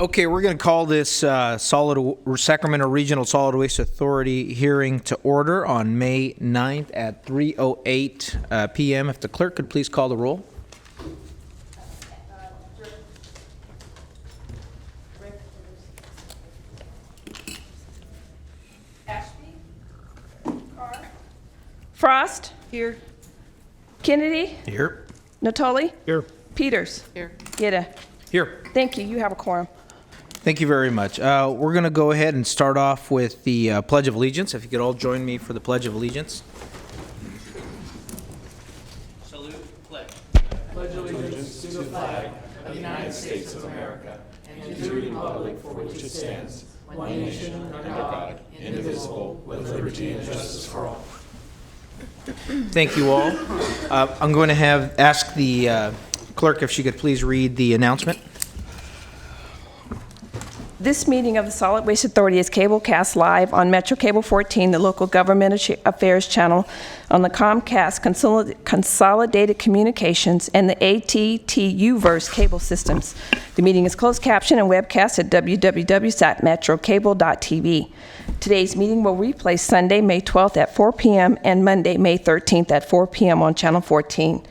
Okay, we're going to call this Sacramento Regional Solid Waste Authority hearing to order on May 9th at 3:08 p.m. If the clerk could please call the roll. Ashby. Carr. Frost. Here. Kennedy. Here. Natoli. Here. Peters. Here. Gita. Here. Thank you. You have a quorum. Thank you very much. We're going to go ahead and start off with the Pledge of Allegiance. If you could all join me for the Pledge of Allegiance. Salute, pledge. Pledge allegiance to the flag of the United States of America and to the republic for which it stands, one nation under God, indivisible, with liberty and justice for all. Thank you all. I'm going to ask the clerk if she could please read the announcement. This meeting of the Solid Waste Authority is cablecast live on Metro Cable 14, the local government affairs channel, on the Comcast Consolidated Communications and the AT&T-Uverse cable systems. The meeting is closed caption and webcast at www.metrocable.tv. Today's meeting will replay Sunday, May 12th at 4 p.m. and Monday, May 13th at 4 p.m. on Channel 14.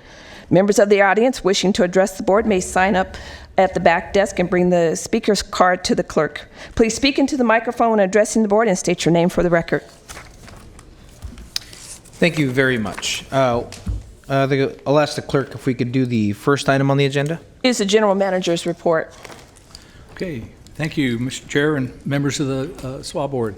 Members of the audience wishing to address the board may sign up at the back desk and bring the speaker's card to the clerk. Please speak into the microphone when addressing the board and state your name for the record. Thank you very much. I'll ask the clerk if we could do the first item on the agenda. Is the general manager's report. Okay, thank you, Mr. Chair and members of the SWA board.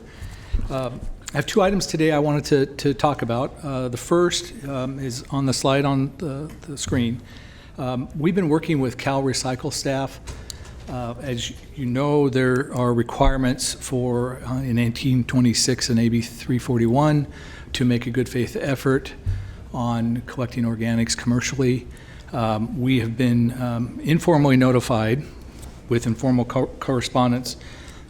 I have two items today I wanted to talk about. The first is on the slide on the screen. We've been working with Cal Recycle staff. As you know, there are requirements for in 1826 and AB 341 to make a good faith effort on collecting organics commercially. We have been informally notified with informal correspondence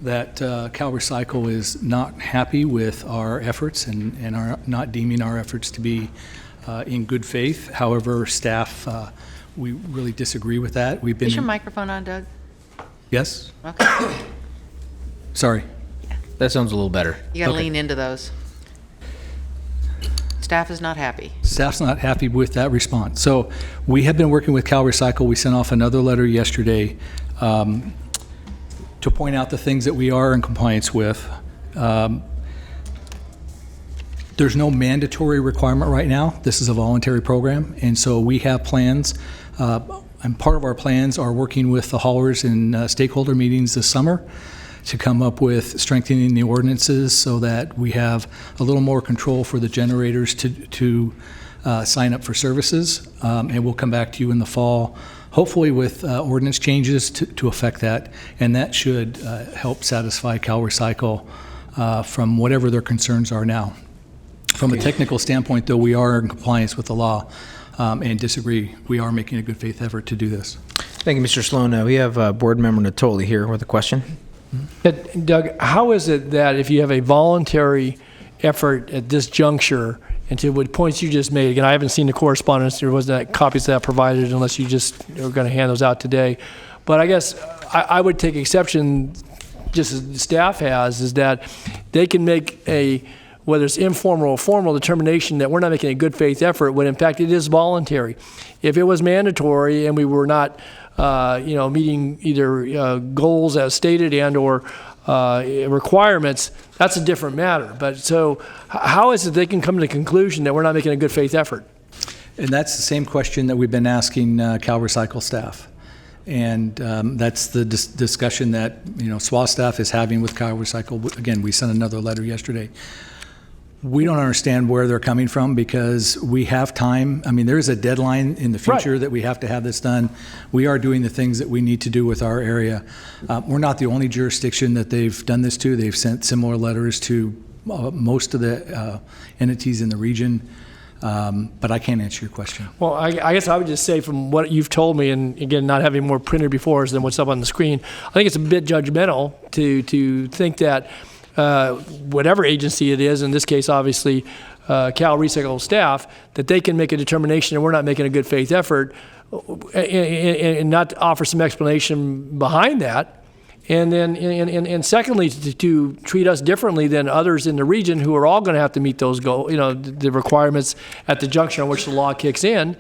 that Cal Recycle is not happy with our efforts and are not deeming our efforts to be in good faith. However, staff, we really disagree with that. We've been. Is your microphone on, Doug? Yes. Okay. Sorry. That sounds a little better. You got to Okay. lean into those. Staff is not happy. Staff's not happy with that response. So we have been working with Cal Recycle. We sent off another letter yesterday to point out the things that we are in compliance with. There's no mandatory requirement right now. This is a voluntary program, and so we have plans. And part of our plans are working with the haulers in stakeholder meetings this summer to come up with strengthening the ordinances so that we have a little more control for the generators to sign up for services. And we'll come back to you in the fall, hopefully with ordinance changes to affect that. And that should help satisfy Cal Recycle from whatever their concerns are now. From a technical standpoint, though, we are in compliance with the law and disagree. We are making a good faith effort to do this. Thank you, Mr. Sloan. We have Board Member Natoli here with a question. Doug, how is it that if you have a voluntary effort at this juncture, and to what points you just made, again, I haven't seen the correspondence, there wasn't copies of that provided unless you just are going to hand those out today, but I guess I would take exception, just as the staff has, is that they can make a, whether it's informal or formal determination that we're not making a good faith effort when in fact it is voluntary. If it was mandatory and we were not meeting either goals as stated and or requirements, that's a different matter. But so how is it they can come to the conclusion that we're not making a good faith effort? And that's the same question that we've been asking Cal Recycle staff. And that's the discussion that SWA staff is having with Cal Recycle. Again, we sent another letter yesterday. We don't understand where they're coming from because we have time. I mean, there is a deadline in the future that we have to have this done. We are doing the things that we need to do with our area. We're not the only jurisdiction that they've done this to. They've sent similar letters to most of the entities in the region. But I can't answer your question. Well, I guess I would just say from what you've told me, and again, not having more printed before us than what's up on the screen, I think it's a bit judgmental to think that whatever agency it is, in this case, obviously, Cal Recycle staff, that they can make a determination and we're not making a good faith effort and not offer some explanation behind that. And then, and secondly, to treat us differently than others in the region who are all going to have to meet those the requirements at the juncture on which the law kicks in.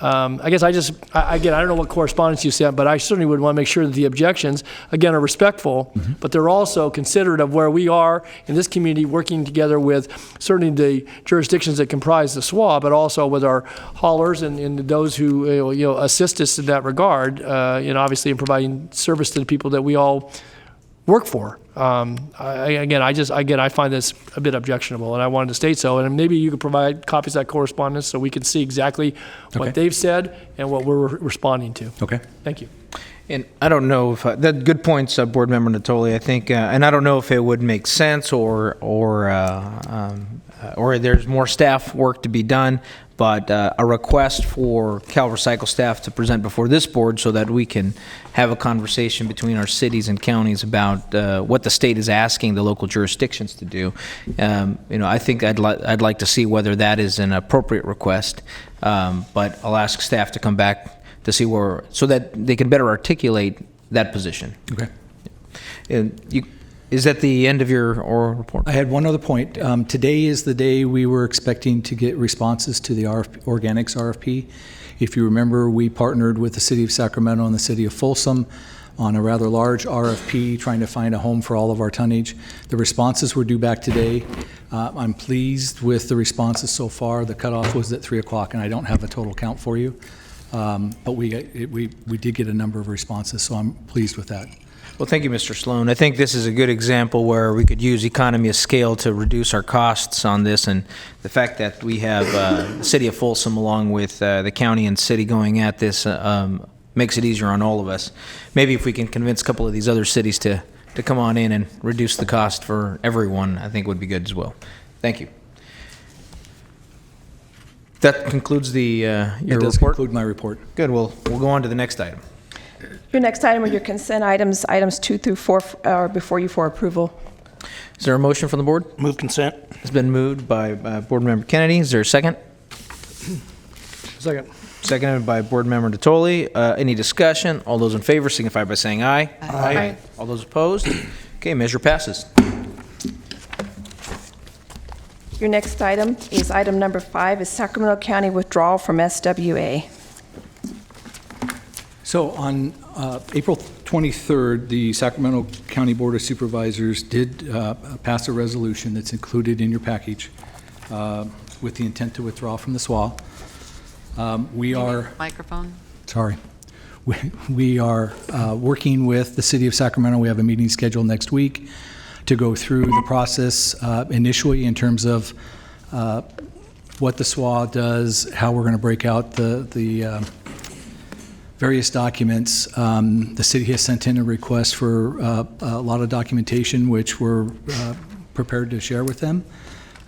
I guess I don't know what correspondence you sent, but I certainly would want to make sure that the objections, again, are respectful, but they're also considerate of where we are in this community, working together with certainly the jurisdictions that comprise the SWA, but also with our haulers and those who assist us in that regard, obviously in providing service to the people that we all work for. I find this a bit objectionable, and I wanted to state so. And maybe you could provide copies of that correspondence so we can see exactly what they've said and what we're responding to. Okay. Thank you. And I don't know if that good points, Board Member Natoli. I think, and I don't know if it would make sense or there's more staff work to be done. But a request for Cal Recycle staff to present before this board so that we can have a conversation between our cities and counties about what the state is asking the local jurisdictions to do. I think I'd like to see whether that is an appropriate request. But I'll ask staff to come back to see so that they can better articulate that position. Okay. And is that the end of your oral report? I had one other point. Today is the day we were expecting to get responses to the Organics RFP. If you remember, we partnered with the City of Sacramento and the City of Folsom on a rather large RFP trying to find a home for all of our tonnage. The responses were due back today. I'm pleased with the responses so far. The cutoff was at 3 o'clock, and I don't have a total count for you. But we did get a number of responses, so I'm pleased with that. Well, thank you, Mr. Sloan. I think this is a good example where we could use economy of scale to reduce our costs on this, and the fact that we have the City of Folsom along with the county and city going at this makes it easier on all of us. Maybe if we can convince a couple of these other cities to come on in and reduce the cost for everyone, I think would be good as well. Thank you. That concludes your It does report. conclude my report. Good. We'll go on to the next item. Your next item are your consent items. Items 2 through 4 are before you for approval. Is there a motion from the board? Move consent. It's been moved by Board Member Kennedy. Is there a second? Second. Seconded by Board Member Natoli. Any discussion? All those in favor signify by saying aye. Aye. All those opposed? Okay, measure passes. Your next item is item number 5, is Sacramento County withdrawal from SWA. So on April 23rd, the Sacramento County Board of Supervisors did pass a resolution that's included in your package with the intent to withdraw from the SWA. We are Microphone? We are working with the City of Sacramento. We have a meeting scheduled next week to go through the process initially in terms of what the SWA does, how we're going to break out the various documents. The city has sent in a request for a lot of documentation, which we're prepared to share with them.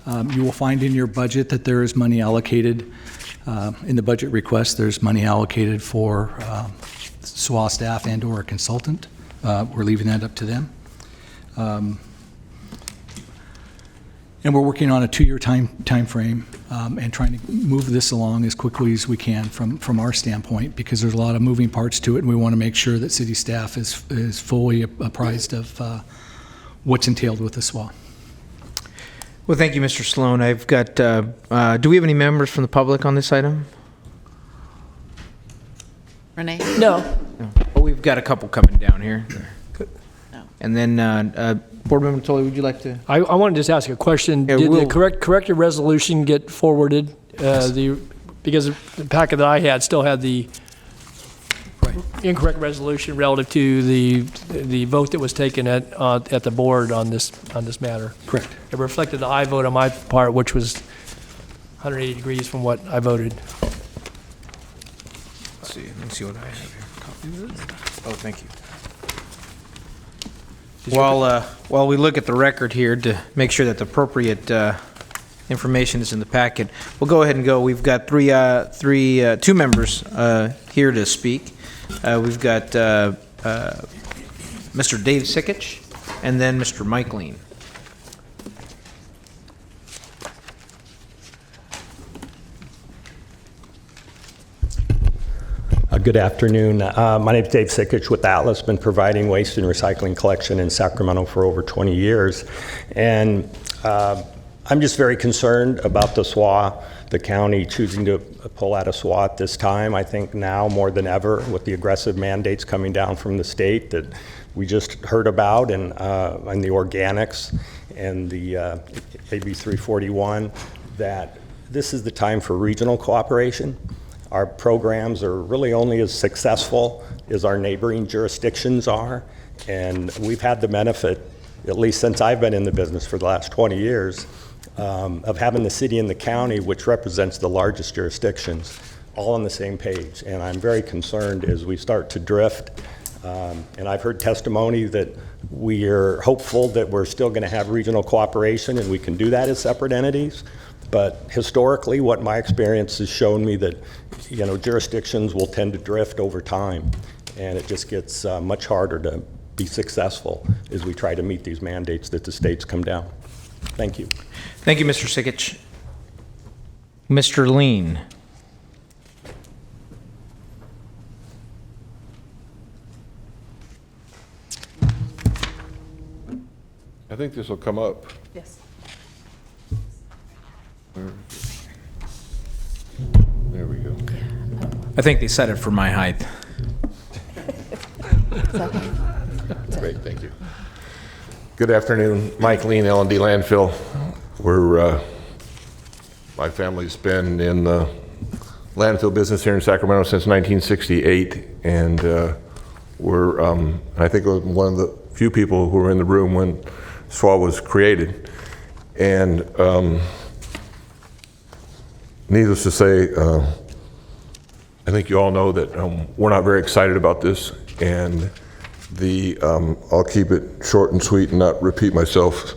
You will find in your budget that there is money allocated. In the budget request, there's money allocated for SWA staff and/or a consultant. We're leaving that up to them. And we're working on a 2-year time frame and trying to move this along as quickly as we can from our standpoint, because there's a lot of moving parts to it, and we want to make sure that city staff is fully apprised of what's entailed with the SWA. Well, thank you, Mr. Sloan. I've got, do we have any members from the public on this item? Renee? No. No. Oh, we've got a couple coming down here. No. And then, Board Member Tolley, would you like to? I wanted to just ask a question. Yeah, Did we'll- the corrected resolution get forwarded? Because the packet that I had still had the incorrect resolution relative to the vote that was taken at the board on this matter. Correct. It reflected the aye vote on my part, which was 180 degrees from what I voted. Let's see. Let me see what I have here. Copy this. Oh, thank you. While we look at the record here to make sure that the appropriate information is in the packet, we'll go ahead and go. We've got two members here to speak. We've got Mr. Dave Sikich and then Mr. Mike Lean. Good afternoon. My name is Dave Sikich with Atlas. Been providing waste and recycling collection in Sacramento for over 20 years. And I'm just very concerned about the SWA, the county choosing to pull out a SWA at this time. I think now more than ever with the aggressive mandates coming down from the state that we just heard about and the organics and the AB 341, that this is the time for regional cooperation. Our programs are really only as successful as our neighboring jurisdictions are, and we've had the benefit, at least since I've been in the business for the last 20 years, of having the city and the county, which represents the largest jurisdictions, all on the same page. And I'm very concerned as we start to drift. And I've heard testimony that we are hopeful that we're still going to have regional cooperation and we can do that as separate entities. But historically, what my experience has shown me that, you know, jurisdictions will tend to drift over time, and it just gets much harder to be successful as we try to meet these mandates that the states come down. Thank you. Thank you, Mr. Sikich. Mr. Lean. I think this will come up. Yes. There we go. I think they set it for my height. Great, thank you. Good afternoon, Mike Lean, L&D Landfill. My family's been in the landfill business here in Sacramento since 1968, and I think we're one of the few people who were in the room when SWA was created. And needless to say, I think you all know that we're not very excited about this, and I'll keep it short and sweet and not repeat myself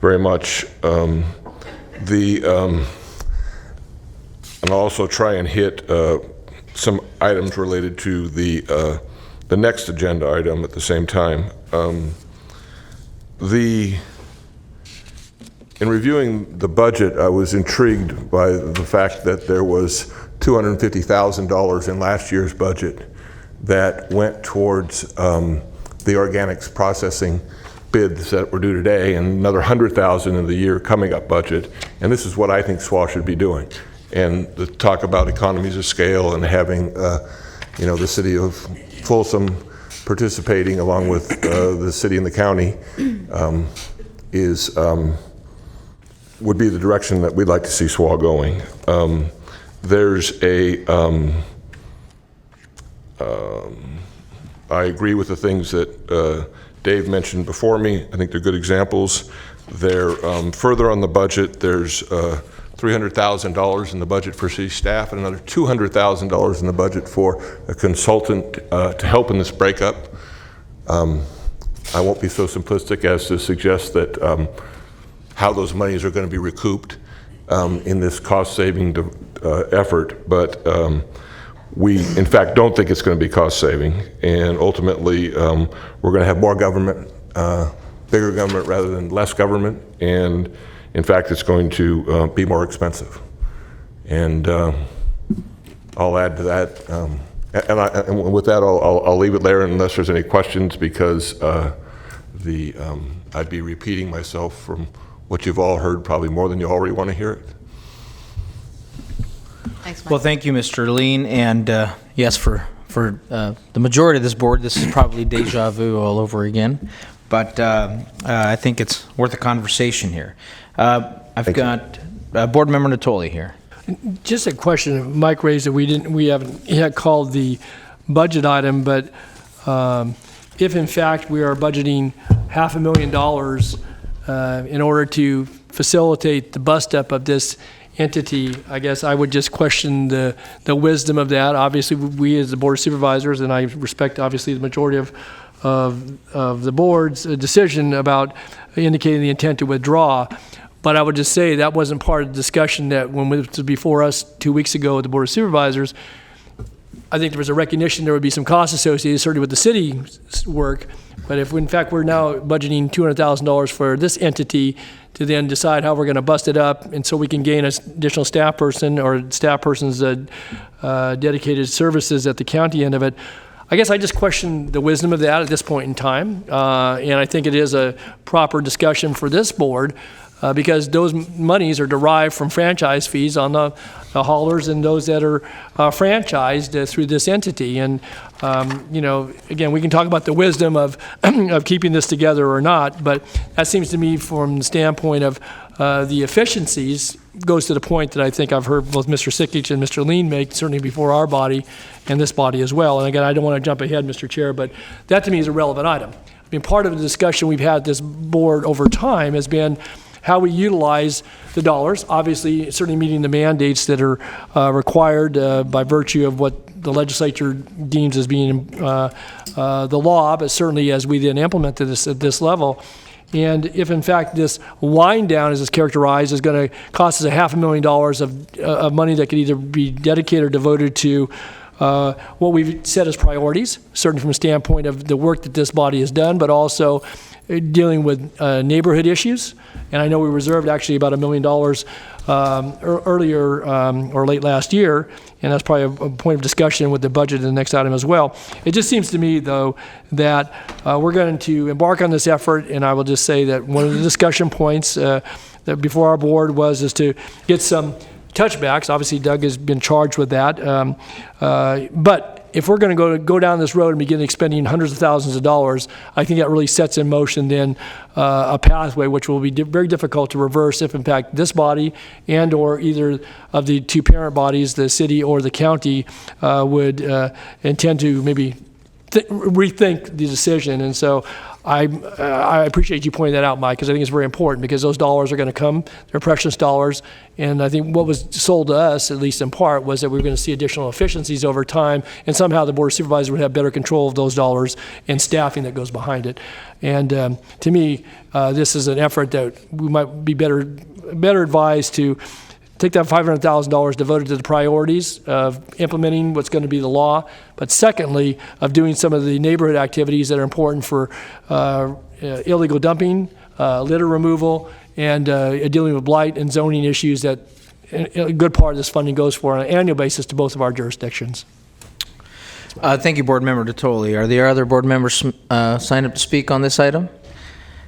very much. And I'll also try and hit some items related to the next agenda item at the same time. In reviewing the budget, I was intrigued by the fact that there was $250,000 in last year's budget that went towards the organics processing bids that were due today, and another $100,000 in the year coming up budget. And this is what I think SWA should be doing. And the talk about economies of scale and having, the city of Folsom participating along with the city and the county would be the direction that we'd like to see SWA going. I agree with the things that Dave mentioned before me. I think they're good examples. Further on the budget, there's $300,000 in the budget for city staff and another $200,000 in the budget for a consultant to help in this breakup. I won't be so simplistic as to suggest that how those monies are going to be recouped in this cost-saving effort, but we, in fact, don't think it's going to be cost-saving, and ultimately, we're going to have more government, bigger government rather than less government, and in fact, it's going to be more expensive. And I'll add to that, and with that, I'll leave it there unless there's any questions, because I'd be repeating myself from what you've all heard, probably more than you already want to hear it. Thanks, Mike. Well, thank you, Mr. Lean, and yes, for the majority of this board, this is probably deja vu all over again, but I think it's worth a conversation here. I've got Board Member Natoli here. Just a question. Mike raised it. We haven't yet called the budget item, but if in fact we are budgeting $500,000 in order to facilitate the bust up of this entity, I guess I would just question the wisdom of that. Obviously, we as the Board of Supervisors, and I respect obviously the majority of the board's decision about indicating the intent to withdraw. But I would just say that wasn't part of the discussion that when it was before us 2 weeks ago at the Board of Supervisors. I think there was a recognition there would be some costs associated, certainly with the city's work. But if, in fact, we're now budgeting $200,000 for this entity to then decide how we're going to bust it up, and so we can gain an additional staff person or staff person's dedicated services at the county end of it, I guess I just question the wisdom of that at this point in time. And I think it is a proper discussion for this board because those monies are derived from franchise fees on the haulers and those that are franchised through this entity. And, again, we can talk about the wisdom of, of keeping this together or not, but that seems to me from the standpoint of the efficiencies goes to the point that I think I've heard both Mr. Sikich and Mr. Lean make, certainly before our body and this body as well. And again, I don't want to jump ahead, Mr. Chair, but that to me is a relevant item. I mean, part of the discussion we've had at this board over time has been how we utilize the dollars, obviously certainly meeting the mandates that are required by virtue of what the legislature deems as being the law, but certainly as we then implement this at this level. And if in fact this wind down, as it's characterized, is going to cost us $500,000 of money that could either be dedicated or devoted to what we've set as priorities, certainly from a standpoint of the work that this body has done, but also dealing with neighborhood issues. And I know we reserved actually about $1 million earlier or late last year, and that's probably a point of discussion with the budget in the next item as well. It just seems to me, though, that we're going to embark on this effort, and I will just say that one of the discussion points that before our board is to get some touchbacks. Obviously, Doug has been charged with that. But if we're going to go down this road and begin expending hundreds of thousands of dollars, I think that really sets in motion then a pathway which will be very difficult to reverse if, in fact, this body and or either of the two parent bodies, the city or the county, would intend to maybe rethink the decision. And so I appreciate you pointing that out, Mike, because I think it's very important because those dollars are going to come. They're precious dollars. And I think what was sold to us, at least in part, was that we were going to see additional efficiencies over time, and somehow the Board of Supervisors would have better control of those dollars and staffing that goes behind it. And to me, this is an effort that we might be better advised to take that $500,000 devoted to the priorities of implementing what's going to be the law, but secondly, of doing some of the neighborhood activities that are important for illegal dumping, litter removal, and dealing with blight and zoning issues that a good part of this funding goes for on an annual basis to both of our jurisdictions. Thank you, Board Member Natoli. Are there other board members signed up to speak on this item?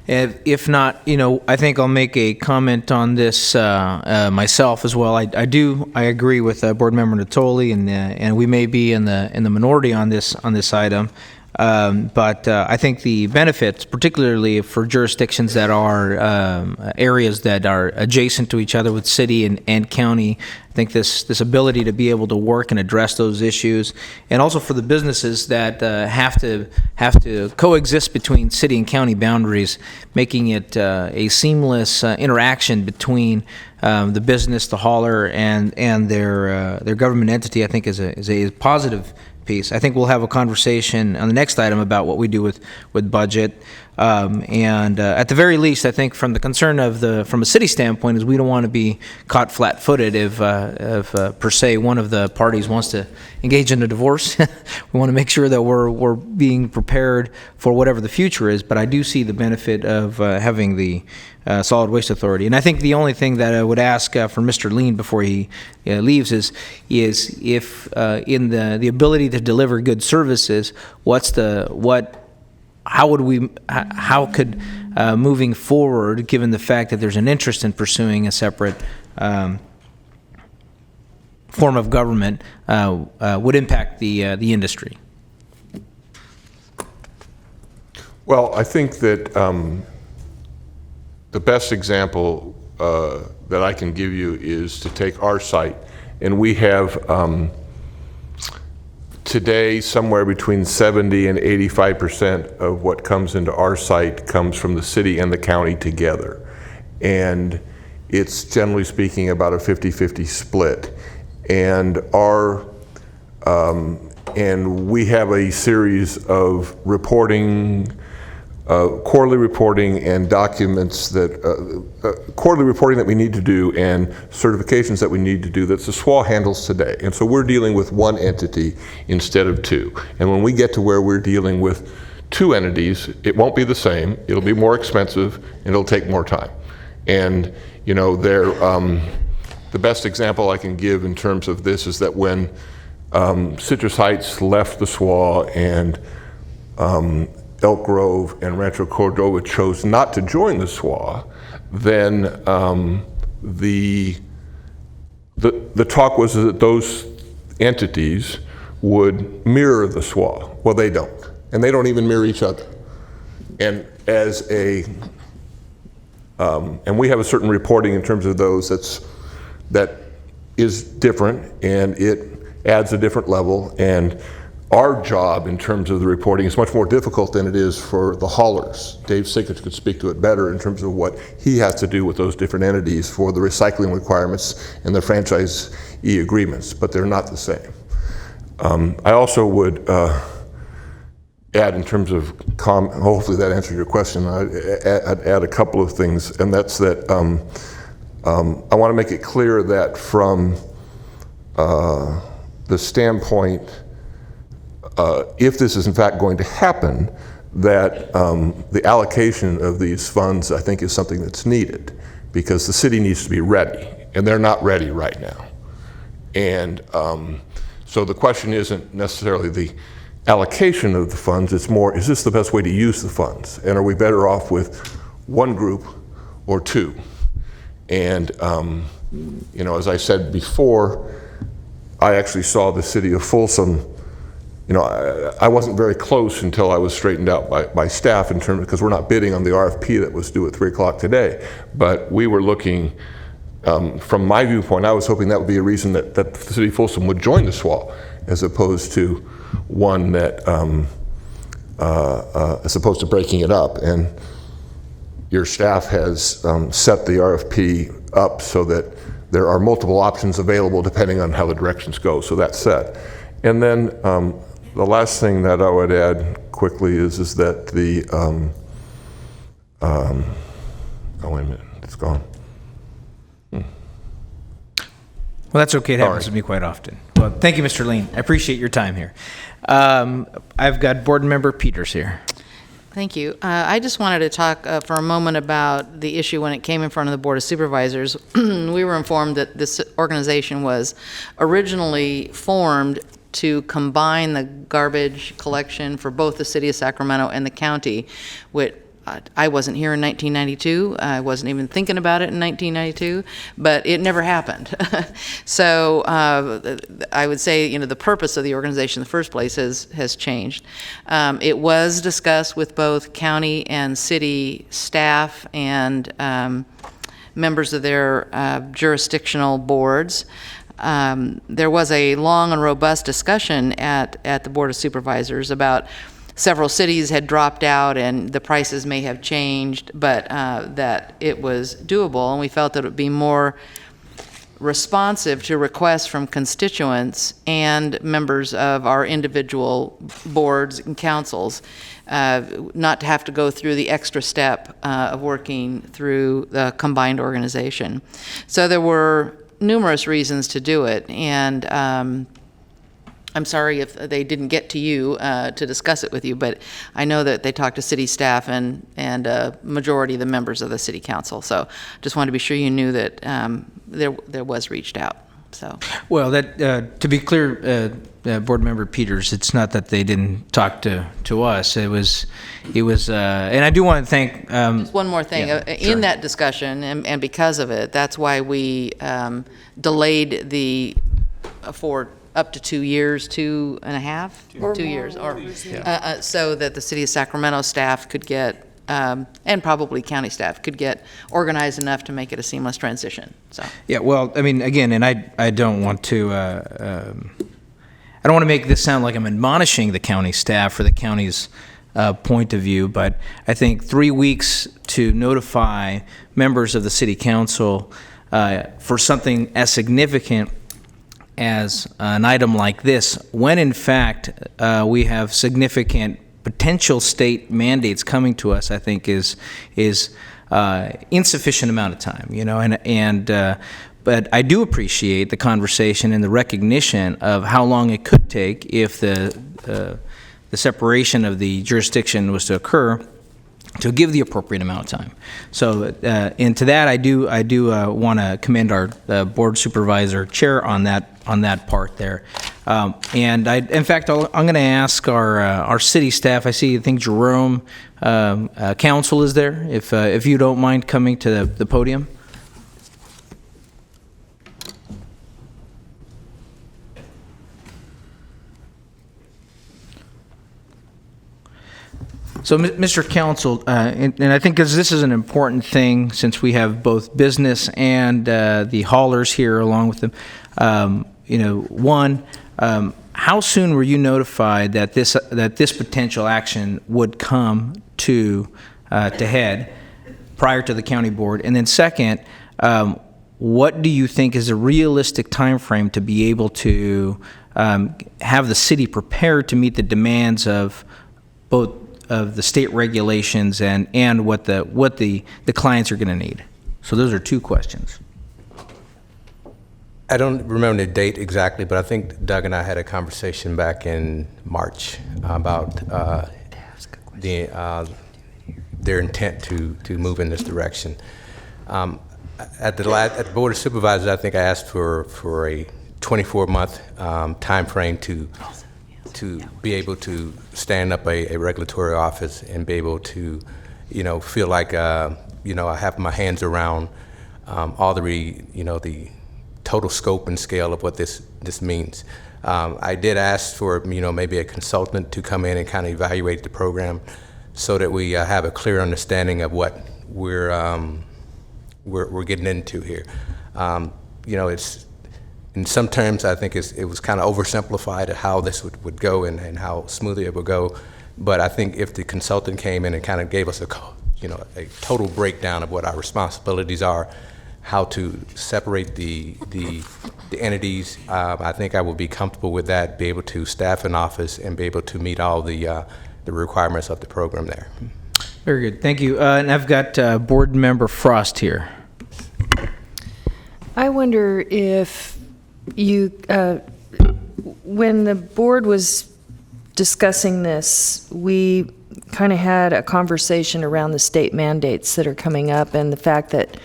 If not, I think I'll make a comment on this myself as well. I agree with Board Member Natoli, and we may be in the minority on this item. But I think the benefits, particularly for jurisdictions that are areas that are adjacent to each other with city and county, I think this ability to be able to work and address those issues, and also for the businesses that have to coexist between city and county boundaries, making it a seamless interaction between the business, the hauler, and their government entity, I think is a positive piece. I think we'll have a conversation on the next item about what we do with budget. And at the very least, I think from the concern from a city standpoint is we don't want to be caught flat-footed if per se one of the parties wants to engage in a divorce. We want to make sure that we're being prepared for whatever the future is. But I do see the benefit of having the Solid Waste Authority. And I think the only thing that I would ask for Mr. Lean before he leaves is if in the ability to deliver good services, how could moving forward, given the fact that there's an interest in pursuing a separate form of government, would impact the industry? Well, I think that the best example that I can give you is to take our site, and we have today somewhere between 70 and 85% of what comes into our site comes from the city and the county together, and it's generally speaking about a 50-50 split. And and we have a series of reporting quarterly reporting and documents that, quarterly reporting that we need to do and certifications that we need to do that the SWA handles today. And so we're dealing with one entity instead of two. And when we get to where we're dealing with two entities, it won't be the same, it'll be more expensive, and it'll take more time. And, you know, the best example I can give in terms of this is that when Citrus Heights left the SWA and Elk Grove and Rancho Cordova chose not to join the SWA, then the talk was that those entities would mirror the SWA. Well, they don't, and they don't even mirror each other. And as and we have a certain reporting in terms of those that is different, and it adds a different level. And our job in terms of the reporting is much more difficult than it is for the haulers. Dave Sikich could speak to it better in terms of what he has to do with those different entities for the recycling requirements and the franchisee agreements, but they're not the same. I also would add in terms of, hopefully that answered your question, I'd add a couple of things, and that's that I want to make it clear that from the standpoint, if this is in fact going to happen, that the allocation of these funds, I think, is something that's needed, because the city needs to be ready, and they're not ready right now. And so the question isn't necessarily the allocation of the funds, it's more, is this the best way to use the funds? And are we better off with one group or two? And you know, as I said before, I actually saw the city of Folsom. You know, I wasn't very close until I was straightened out by staff in terms, because we're not bidding on the RFP that was due at 3 o'clock today. But we were looking, from my viewpoint, I was hoping that would be a reason that the city of Folsom would join the SWA, as opposed to one that, as opposed to breaking it up. And your staff has set the RFP up so that there are multiple options available depending on how the directions go. So that's set. And then the last thing that I would add quickly is that the, oh wait a minute, it's gone. Well, that's okay. It happens to me quite often. Well, thank you, Mr. Lean. I appreciate your time here. I've got Board Member Peters here. Thank you. I just wanted to talk for a moment about the issue when it came in front of the Board of Supervisors. We were informed that this organization was originally formed to combine the garbage collection for both the city of Sacramento and the county, which I wasn't here in 1992. I wasn't even thinking about it in 1992, but it never happened. So I would say, you know, the purpose of the organization in the first place has changed. It was discussed with both county and city staff and members of their jurisdictional boards. There was a long and robust discussion at the Board of Supervisors about several cities had dropped out and the prices may have changed, but that it was doable, and we felt that it would be more responsive to requests from constituents and members of our individual boards and councils, not to have to go through the extra step of working through the combined organization. So there were numerous reasons to do it, and I'm sorry if they didn't get to you to discuss it with you, but I know that they talked to city staff and a majority of the members of the city council. So just wanted to be sure you knew that there was reached out. So. Well, that to be clear, Board Member Peters, it's not that they didn't talk to us. It was, and I do want to thank. Just one more thing. Yeah, in that discussion, and because of it, that's why we delayed the for up to 2 years, 2.5, 2 years, or so that the city of Sacramento staff could get, and probably county staff could get organized enough to make it a seamless transition. So. Yeah. Well, I mean, again, and I don't want to. I don't want to make this sound like I'm admonishing the county staff or the county's point of view, but I think 3 weeks to notify members of the city council for something as significant as an item like this, when in fact we have significant potential state mandates coming to us, I think is insufficient amount of time, but I do appreciate the conversation and the recognition of how long it could take if the separation of the jurisdiction was to occur, to give the appropriate amount of time. So, and to that, I do want to commend our board supervisor chair on that part there. And in fact, I'm going to ask our city staff. I think Jerome Council is there. If you don't mind coming to the podium. So, Mr. Counsel, and I think this is an important thing since we have both business and the haulers here along with them. How soon were you notified that this potential action would come to head prior to the county board? And then second, what do you think is a realistic time frame to be able to have the city prepared to meet the demands of both of the state regulations and what the clients are going to need? So those are two questions. I don't remember the date exactly, but I think Doug and I had a conversation back in March about their intent to move in this direction. At the Board of Supervisors, I think I asked for a 24-month time frame to be able to stand up a regulatory office and be able to, feel like, I have my hands around all the total scope and scale of what this means. I did ask for, maybe a consultant to come in and kind of evaluate the program so that we have a clear understanding of what we're getting into here. It's, in some terms, I think it was kind of oversimplified at how this would go and how smoothly it would go. But I think if the consultant came in and kind of gave us a total breakdown of what our responsibilities are, how to separate the entities, I think I would be comfortable with that, be able to staff an office and be able to meet all the requirements of the program there. Very good, thank you. And I've got Board Member Frost here. I wonder if you, when the board was discussing this, we kind of had a conversation around the state mandates that are coming up and the fact that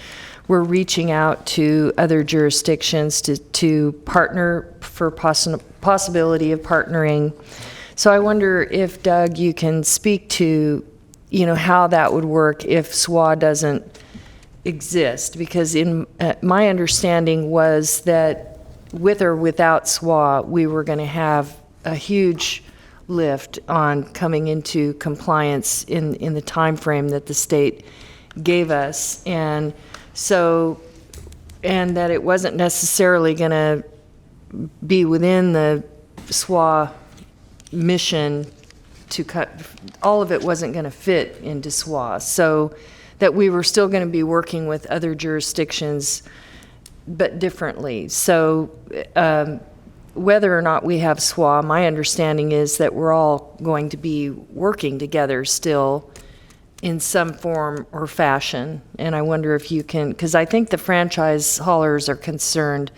we're reaching out to other jurisdictions to partner for possibility of partnering. So I wonder if, Doug, you can speak to, how that would work if SWA doesn't exist, because my understanding was that with or without SWA, we were going to have a huge lift on coming into compliance in the time frame that the state gave us, and that it wasn't necessarily going to be within the SWA mission to cut. All of it wasn't going to fit into SWA, so that we were still going to be working with other jurisdictions, but differently. So whether or not we have SWA, my understanding is that we're all going to be working together still in some form or fashion. And I wonder if you can, because I think the franchise haulers are concerned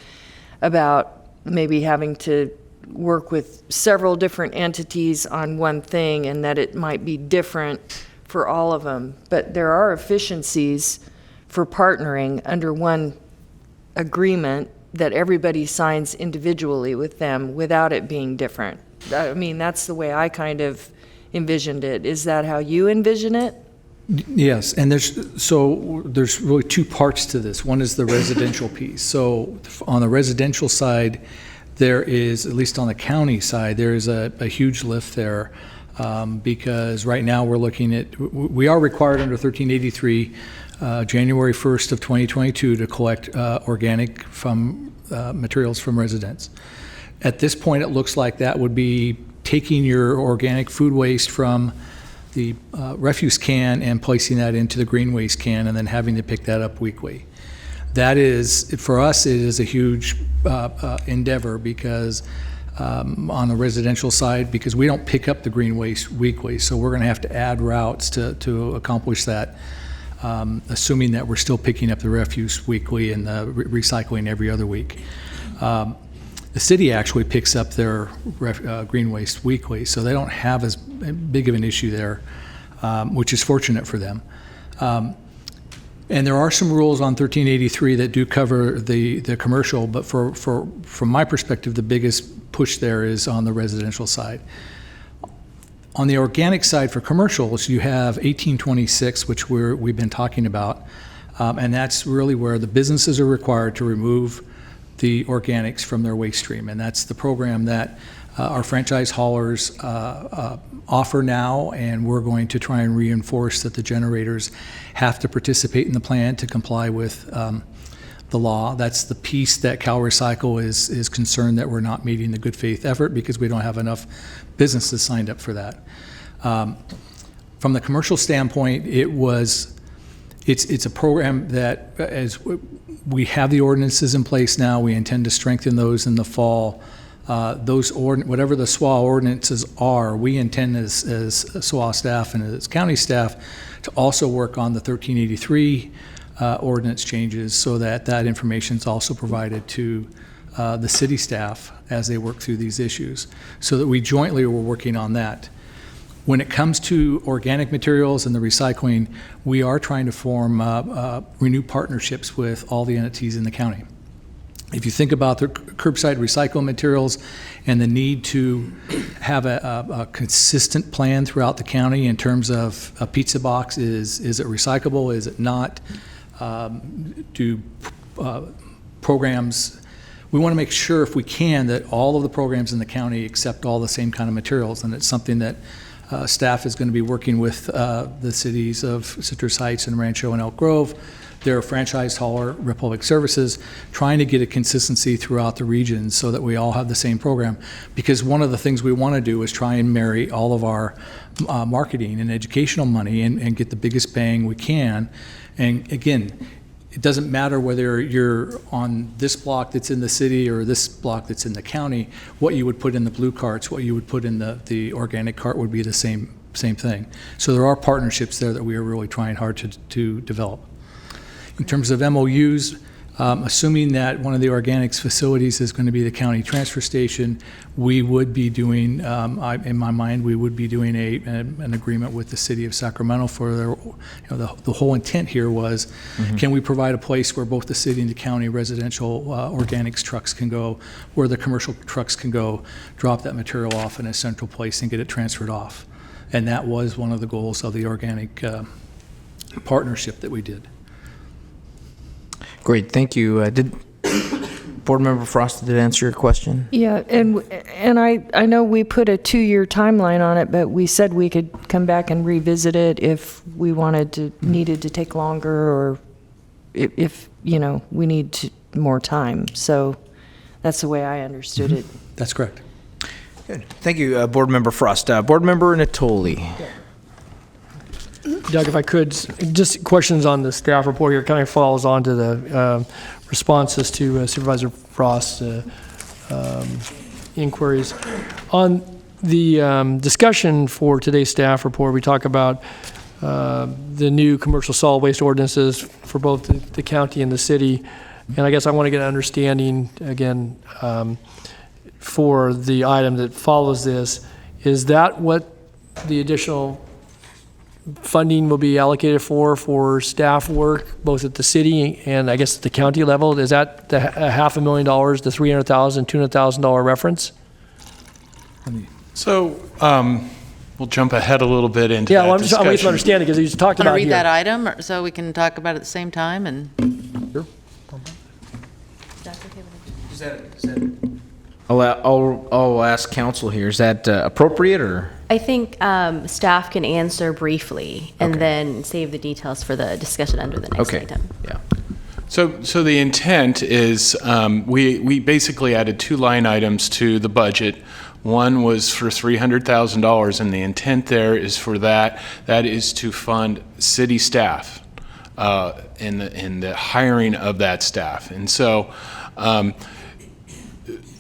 about maybe having to work with several different entities on one thing and that it might be different for all of them. But there are efficiencies for partnering under one agreement that everybody signs individually with them without it being different. I mean, that's the way I kind of envisioned it. Is that how you envision it? Yes, and there's really two parts to this. One is the residential piece. So on the residential side, there is, at least on the county side, there is a huge lift there because right now we're looking at, we are required under 1383 January 1st of 2022 to collect organic materials from residents. At this point, it looks like that would be taking your organic food waste from the refuse can and placing that into the green waste can and then having to pick that up weekly. That is, for us, it is a huge endeavor because on the residential side because we don't pick up the green waste weekly. So we're going to have to add routes to accomplish that, assuming that we're still picking up the refuse weekly and the recycling every other week. The city actually picks up their green waste weekly, so they don't have as big of an issue there, which is fortunate for them. And there are some rules on 1383 that do cover the commercial, but from my perspective, the biggest push there is on the residential side. On the organic side for commercials, you have 1826, which we've been talking about, and that's really where the businesses are required to remove the organics from their waste stream, and that's the program that our franchise haulers offer now, and we're going to try and reinforce that the generators have to participate in the plan to comply with the law. That's the piece that Cal Recycle is concerned that we're not meeting the good faith effort because we don't have enough businesses signed up for that. From the commercial standpoint, it's a program that, as we have the ordinances in place now, we intend to strengthen those in the fall. Whatever the SWA ordinances are, we intend as SWA staff and as county staff to also work on the 1383 ordinance changes so that information is also provided to the city staff as they work through these issues, so that we jointly are working on that. When it comes to organic materials and the recycling, we are trying to form renew partnerships with all the entities in the county. If you think about the curbside recycled materials and the need to have a consistent plan throughout the county in terms of a pizza box, is it recyclable, is it not? Do programs, we want to make sure if we can that all of the programs in the county accept all the same kind of materials, and it's something that staff is going to be working with the cities of Citrus Heights and Rancho and Elk Grove, their franchise hauler, Republic Services, trying to get a consistency throughout the region so that we all have the same program. Because one of the things we want to do is try and marry all of our marketing and educational money and get the biggest bang we can. And again, it doesn't matter whether you're on this block that's in the city or this block that's in the county. What you would put in the blue carts, what you would put in the organic cart would be the same thing. So there are partnerships there that we are really trying hard to develop. In terms of MOUs, assuming that one of the organics facilities is going to be the county transfer station, we would be doing, in my mind, we would be doing an agreement with the city of Sacramento for their, the whole intent here was, can we provide a place where both the city and the county residential organics trucks can go, where the commercial trucks can go, drop that material off in a central place and get it transferred off. And that was one of the goals of the organic partnership that we did. Great, thank you. Did Board Member Frost, did it answer your question? Yeah, and I know we put a 2-year timeline on it, but we said we could come back and revisit it if we needed to take longer, or if we need more time. So that's the way I understood it. That's correct. Good. Thank you, Board Member Frost. Board Member Natoli. Doug, if I could, just questions on the staff report here kind of follows on to the responses to Supervisor Frost's inquiries. On the discussion for today's staff report, we talk about the new commercial solid waste ordinances for both the county and the city. And I guess I want to get an understanding, again, for the item that follows this. Is that what the additional funding will be allocated for staff work, both at the city and I guess at the county level? Is that the $500,000, the $300,000, $200,000 reference? So we'll jump ahead a little bit into yeah, that well, discussion. I'm waiting to understand it because you just talked Want to about read here. that item so we can talk about it at the same time? And Sure. I'll ask council here. Is that appropriate or? I think staff can answer briefly and then save the details for the discussion under the next item. Yeah. So the intent is we basically added 2 line items to the budget. One was for $300,000, and the intent there is for that is to fund city staff in the hiring of that staff. And so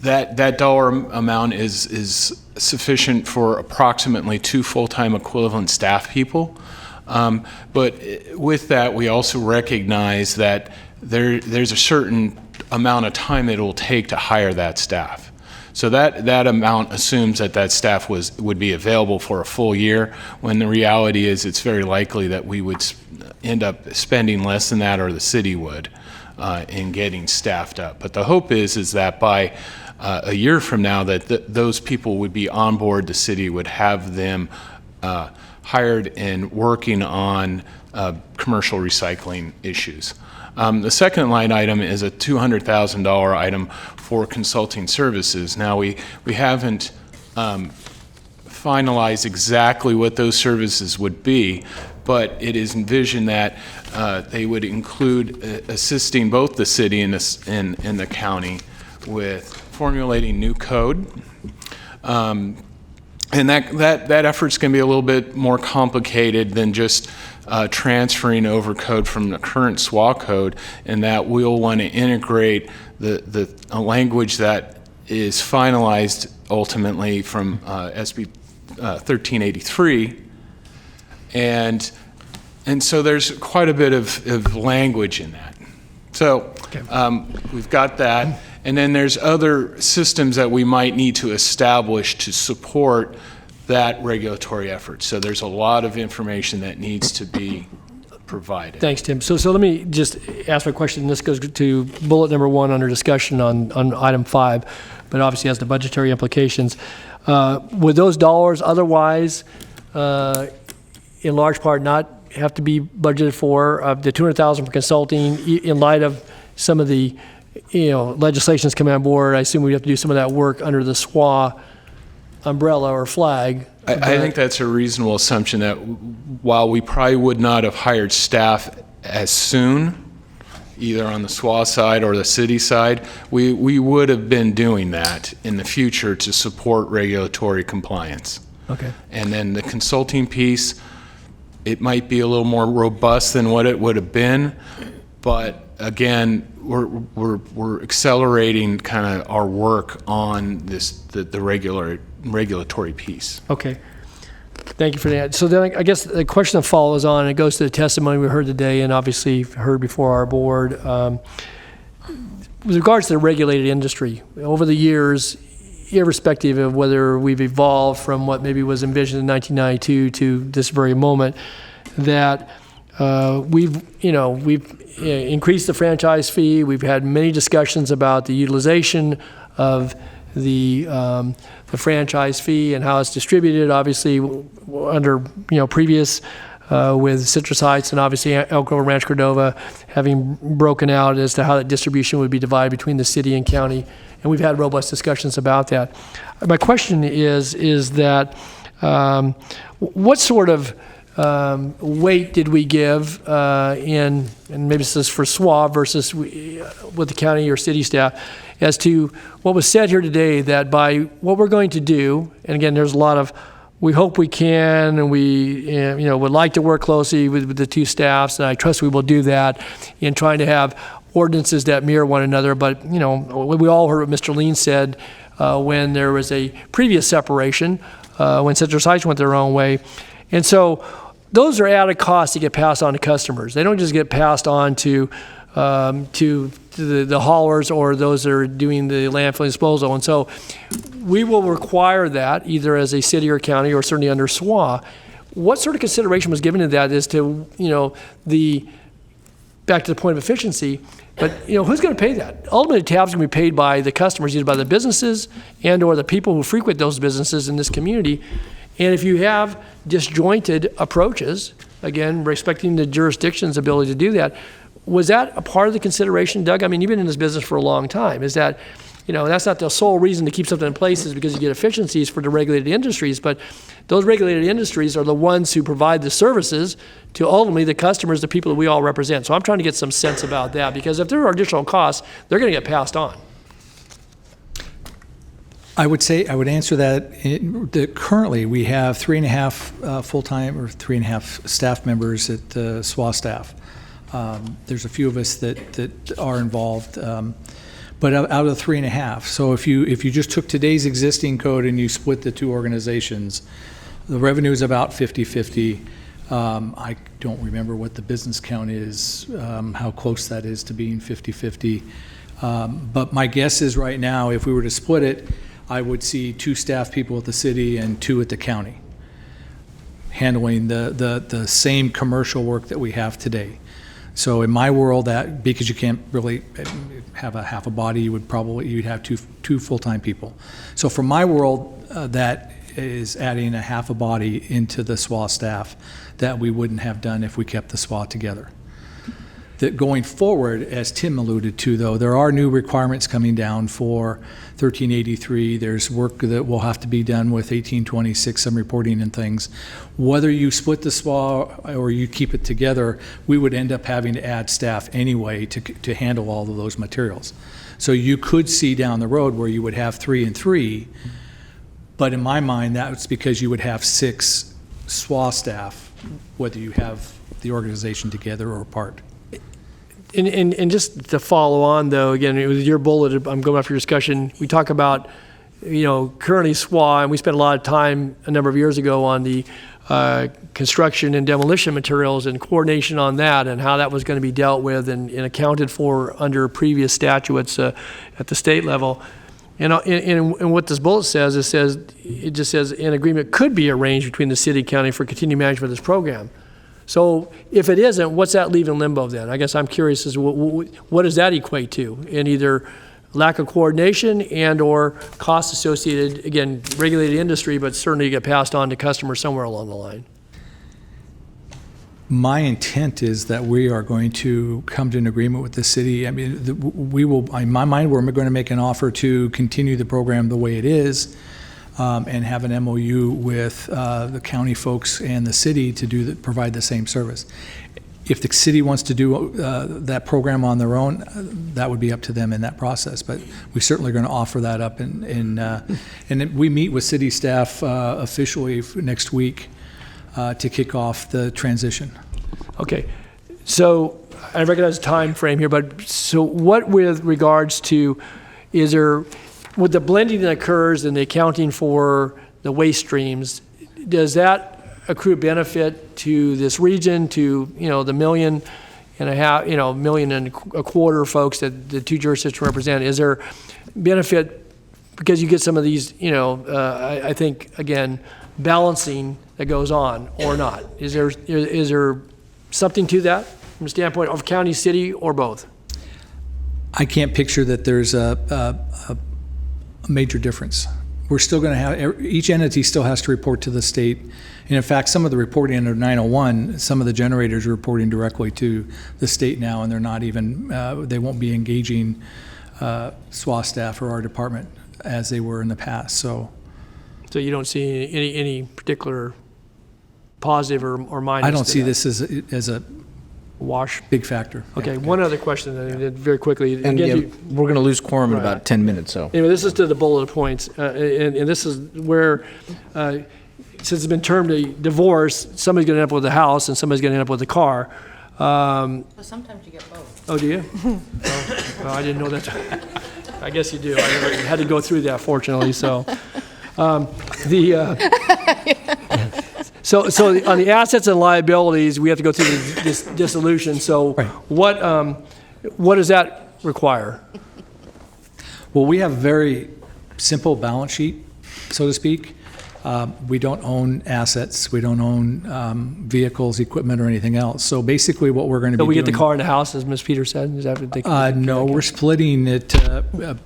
that dollar amount is sufficient for approximately 2 full-time equivalent staff people. But with that, we also recognize that there's a certain amount of time it will take to hire that staff. So that amount assumes that staff would be available for a full year, when the reality is it's very likely that we would end up spending less than that, or the city would, in getting staffed up. But the hope is that by a year from now, that those people would be on board, the city would have them hired and working on commercial recycling issues. The second line item is a $200,000 item for consulting services. Now, we haven't finalized exactly what those services would be, but it is envisioned that they would include assisting both the city and the county with formulating new code. And that effort's going to be a little bit more complicated than just transferring over code from the current SWA code, and that we'll want to integrate the language that is finalized ultimately from SB 1383, and so there's quite a bit of language in that. So we've got that. And then there's other systems that we might need to establish to support that regulatory effort. So there's a lot of information that needs to be provided. Thanks, Tim. So let me just ask my question. This goes to bullet number 1 under discussion on item 5, but obviously has the budgetary implications. Would those dollars otherwise, in large part, not have to be budgeted for? The $200,000 for consulting, in light of some of the legislation's coming on board, I assume we'd have to do some of that work under the SWA umbrella or flag. I think that's a reasonable assumption, that while we probably would not have hired staff as soon, either on the SWA side or the city side, we would have been doing that in the future to support regulatory compliance. Okay. And then the consulting piece, it might be a little more robust than what it would have been, but again, we're accelerating kind of our work on the regulatory piece. Okay. Thank you for that. So then I guess the question that follows on, it goes to the testimony we heard today and obviously heard before our board. With regards to the regulated industry, over the years, irrespective of whether we've evolved from what maybe was envisioned in 1992 to this very moment, that we've increased the franchise fee. We've had many discussions about the utilization of the franchise fee and how it's distributed. Obviously, under previous with Citrus Heights and obviously Elk Grove and Ranch Cordova having broken out as to how that distribution would be divided between the city and county, and we've had robust discussions about that. My question is that what sort of weight did we give and maybe this is for SWA versus with the county or city staff, as to what was said here today, that by what we're going to do, and again, there's a lot of, we hope we can, and we would like to work closely with the two staffs, and I trust we will do that in trying to have ordinances that mirror one another. But we all heard what Mr. Lean said when there was a previous separation, when Citrus Heights went their own way. And so those are added costs that get passed on to customers. They don't just get passed on to the haulers or those that are doing the landfill disposal. And so we will require that either as a city or county or certainly under SWA. What sort of consideration was given to that as to, back to the point of efficiency, but who's going to pay that? Ultimately, the tab's going to be paid by the customers, either by the businesses and or the people who frequent those businesses in this community. And if you have disjointed approaches, again, respecting the jurisdiction's ability to do that, was that a part of the consideration, Doug? I mean, you've been in this business for a long time. Is that, that's not the sole reason to keep something in place is because you get efficiencies for the regulated industries, but those regulated industries are the ones who provide the services to ultimately the customers, the people that we all represent. So I'm trying to get some sense about that, because if there are additional costs, they're going to get passed on. I would answer that currently we have 3.5 full-time or 3.5 staff members at SWA staff. There's a few of us that are involved, but out of the 3.5. So if you just took today's existing code and you split the two organizations, the revenue is about 50-50. I don't remember what the business count is, how close that is to being 50-50. But my guess is right now, if we were to split it, I would see 2 staff people at the city and 2 at the county, handling the same commercial work that we have today. So in my world, that, because you can't really have a half a body, you'd have two full-time people. So for my world, that is adding a half a body into the SWA staff that we wouldn't have done if we kept the SWA together. That going forward, as Tim alluded to, though, there are new requirements coming down for 1383. There's work that will have to be done with 1826, some reporting and things. Whether you split the SWA or you keep it together, we would end up having to add staff anyway to handle all of those materials. So you could see down the road where you would have 3 and 3, but in my mind, that's because you would have 6 SWA staff, whether you have the organization together or apart. And just to follow on, though, again, it was your bullet, I'm going after your discussion. We talk about, currently SWA, and we spent a lot of time a number of years ago on the construction and demolition materials and coordination on that and how that was going to be dealt with and accounted for under previous statutes at the state level. And what this bullet says, it just says an agreement could be arranged between the city and county for continued management of this program. So if it isn't, what's that leave in limbo then? I guess I'm curious as what does that equate to in either lack of coordination and or costs associated, again, regulated industry, but certainly get passed on to customers somewhere along the line? My intent is that we are going to come to an agreement with the city. I mean, we will, in my mind, we're going to make an offer to continue the program the way it is. And have an MOU with the county folks and the city to provide the same service. If the city wants to do that program on their own, that would be up to them in that process. But we certainly are going to offer that up, and we meet with city staff officially next week to kick off the transition. Okay, so I recognize the time frame here, but so what with regards to, with the blending that occurs and the accounting for the waste streams, does that accrue benefit to this region, to the 1.5 million, 1.25 million folks that the 2 jurisdictions represent? Is there benefit because you get some of these, I think, again, balancing that goes on or not? Is there something to that from the standpoint of county, city, or both? I can't picture that there's a major difference. We're still going to have, each entity still has to report to the state. And in fact, some of the reporting under 901, some of the generators are reporting directly to the state now, and they're not even, they won't be engaging SWA staff or our department as they were in the past. So you don't see any particular positive or minus? I don't see this as a wash. Big factor. Okay, one other question then, very quickly. And again, we're going to lose quorum in about 10 minutes. So anyway, this is to the bullet points, and this is where, since it's been termed a divorce, somebody's going to end up with a house and somebody's going to end up with a car. Well, sometimes you get both. Oh, do you? Well, I didn't know that. I guess you do. I never had to go through that, fortunately. So, So on the assets and liabilities, we have to go through this dissolution. So right. What does that require? Well, we have a very simple balance sheet, so to speak. We don't own assets. We don't own vehicles, equipment, or anything else. So basically what we're going to be doing... So we get the car and the house, as Ms. Peters said? Is that what they no, we're splitting it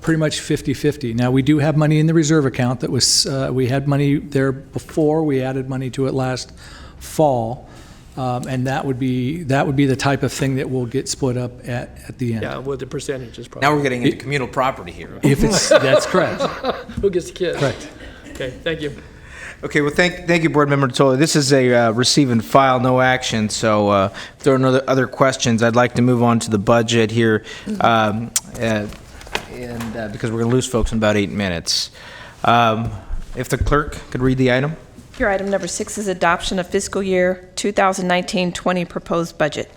pretty much 50-50. Now, we do have money in the reserve account that was... we had money there before. We added money to it last fall. And that would be the type of thing that will get split up at the end. Yeah, with the percentages probably. now we're getting into communal property here. If it's... That's correct. Who gets the kids? Correct. Okay, thank you. Okay, well, thank you, Board Member Tola. This is a receive and file, no action. So if there are no other questions, I'd like to move on to the budget here, and because we're going to lose folks in about 8 minutes. If the clerk could read the item. Your item number 6 is adoption of fiscal year 2019-20 proposed budget.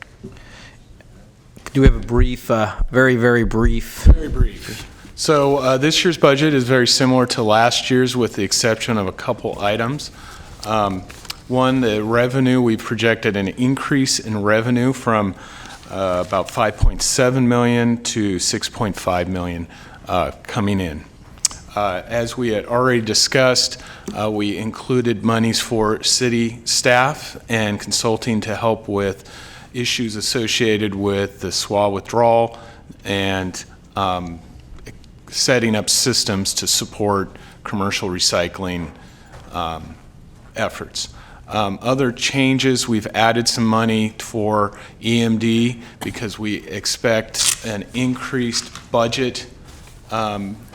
Do we have a brief, very, very brief? Very brief. So this year's budget is very similar to last year's with the exception of a couple items. One, the revenue, we projected an increase in revenue from about 5.7 million to 6.5 million coming in. As we had already discussed, we included monies for city staff and consulting to help with issues associated with the SWA withdrawal and setting up systems to support commercial recycling efforts. Other changes, we've added some money for EMD because we expect an increased budget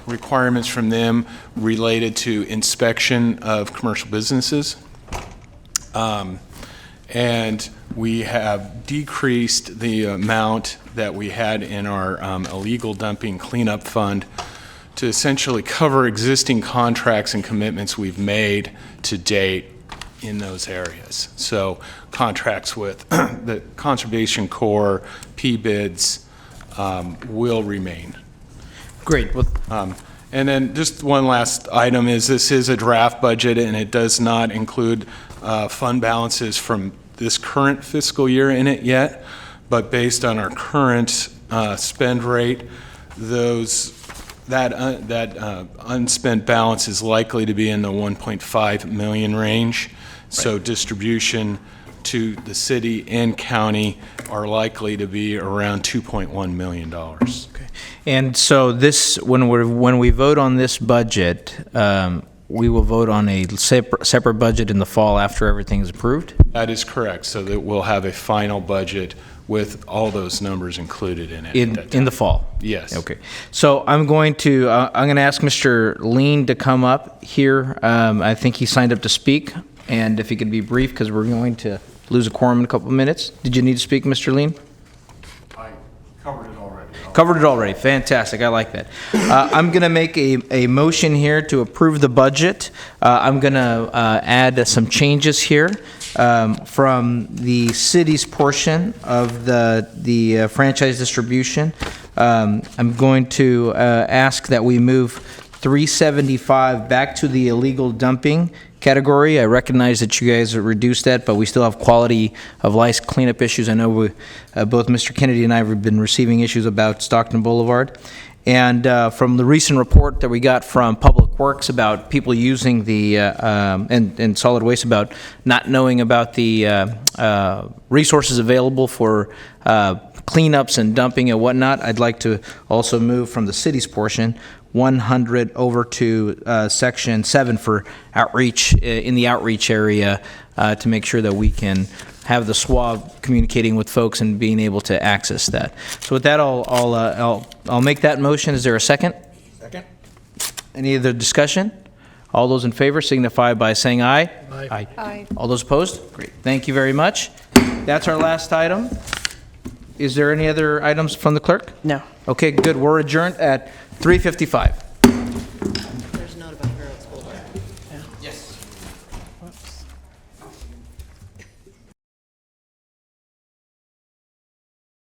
requirements from them related to inspection of commercial businesses. And we have decreased the amount that we had in our illegal dumping cleanup fund to essentially cover existing contracts and commitments we've made to date in those areas. So contracts with the Conservation Corps, P-bids will remain. Great. Well, And then just one last item is this is a draft budget and it does not include fund balances from this current fiscal year in it yet, but based on our current spend rate, that unspent balance is likely to be in the 1.5 million range. So distribution to the city and county are likely to be around $2.1 million. okay. And so this, when we vote on this budget, we will vote on a separate budget in the fall after everything is approved? That is correct, so that we'll have a final budget with all those numbers included in it. In the fall? Yes. Okay. So I'm going to ask Mr. Lean to come up here. I think he signed up to speak, and if he could be brief, because we're going to lose a quorum in a couple of minutes. Did you need to speak, Mr. Lean? I covered it already. Covered it already. Fantastic. I like that. I'm going to make a motion here to approve the budget. I'm going to add some changes here from the city's portion of the franchise distribution. I'm going to ask that we move 375 back to the illegal dumping category. I recognize that you guys reduced that, but we still have quality of life cleanup issues. I know both Mr. Kennedy and I have been receiving issues about Stockton Boulevard. And from the recent report that we got from Public Works about people using the, and solid waste about not knowing about the resources available for cleanups and dumping and whatnot, I'd like to also move from the city's portion 100 over to Section 7 for outreach, in the outreach area, to make sure that we can have the SWA communicating with folks and being able to access that. So with that, I'll make that motion. Is there a second? Second. Any other discussion? All those in favor signify by saying aye. Aye. Aye. All those opposed? Great. Thank you very much. That's our last item. Is there any other items from the clerk? No. Okay, good. We're adjourned at 3:55.